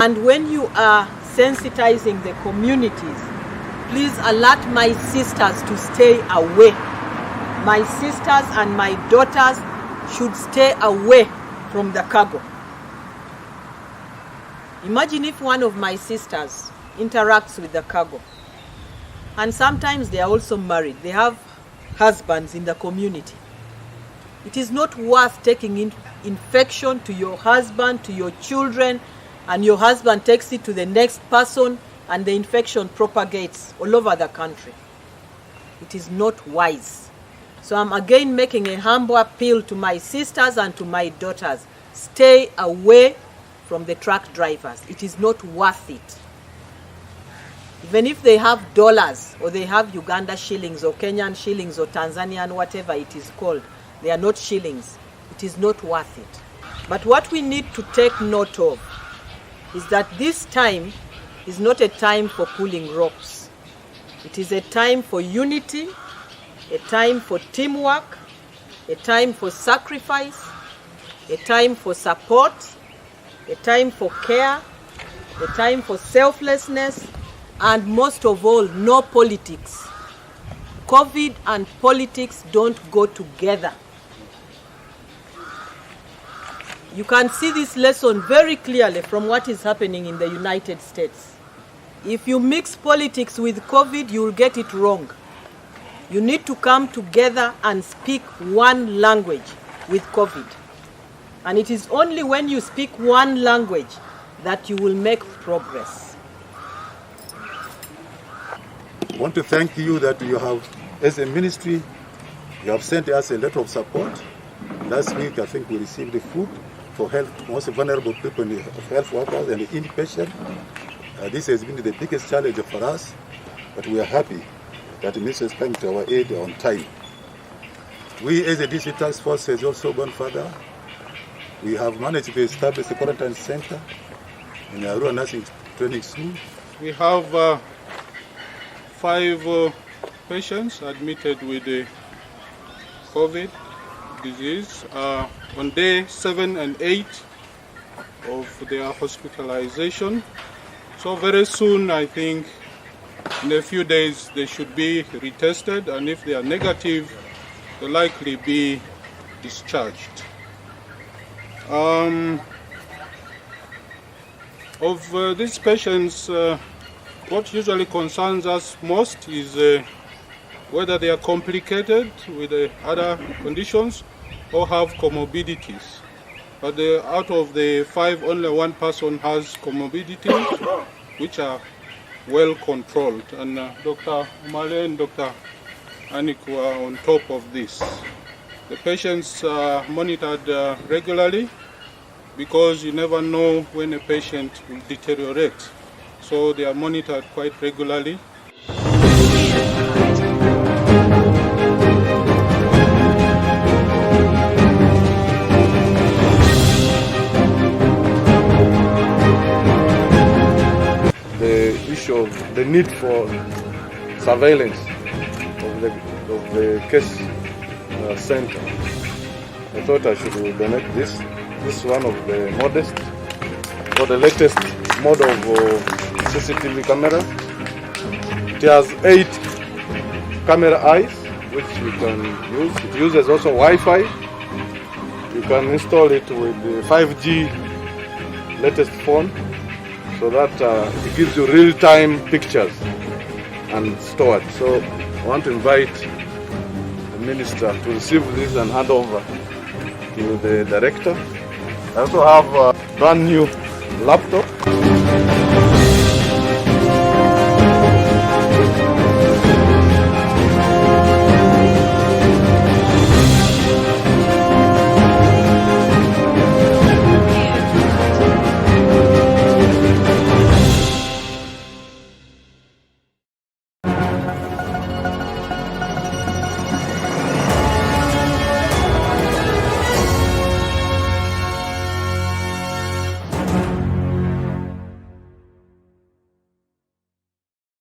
And when you are sensitizing the communities, please alert my sisters to stay away. My sisters and my daughters should stay away from the cargo. Imagine if one of my sisters interacts with the cargo, and sometimes they are also married, they have husbands in the community. It is not worth taking infection to your husband, to your children, and your husband takes it to the next person, and the infection propagates all over the country. It is not wise. So I'm again making a humble appeal to my sisters and to my daughters. Stay away from the truck drivers. It is not worth it. Even if they have dollars, or they have Uganda shillings, or Kenyan shillings, or Tanzanian, whatever it is called, they are not shillings. It is not worth it. But what we need to take note of is that this time is not a time for pulling ropes. It is a time for unity, a time for teamwork, a time for sacrifice, a time for support, a time for care, a time for selflessness, and most of all, no politics. COVID and politics don't go together. You can see this lesson very clearly from what is happening in the United States. If you mix politics with COVID, you'll get it wrong. You need to come together and speak one language with COVID. And it is only when you speak one language that you will make progress. I want to thank you that you have, as a ministry, you have sent us a letter of support. Last week, I think we received the food for health, most vulnerable people, health workers and the inpatient. This has been the biggest challenge for us, but we are happy that the ministry is coming to our aid on time. We, as a district task force, has also gone further. We have managed to establish a quarantine center in Arua Nursing Training School. We have 5 patients admitted with the COVID disease on day 7 and 8 of their hospitalization. So very soon, I think, in a few days, they should be retested, and if they are negative, they'll likely be discharged. Of these patients, what usually concerns us most is whether they are complicated with other conditions or have comorbidities. But out of the 5, only 1 person has comorbidities, which are well controlled. And Dr. Umale and Dr. Anik were on top of this. The patients are monitored regularly, because you never know when a patient will deteriorate. So they are monitored quite regularly. The issue of the need for surveillance of the case center. I thought I should donate this. This is one of the modest, or the latest model of CCTV camera. It has 8 camera eyes, which you can use. It uses also Wi-Fi. You can install it with the 5G latest phone, so that it gives you real-time pictures and stored. So I want to invite the minister to receive this and hand over to the director. I also have a brand new laptop.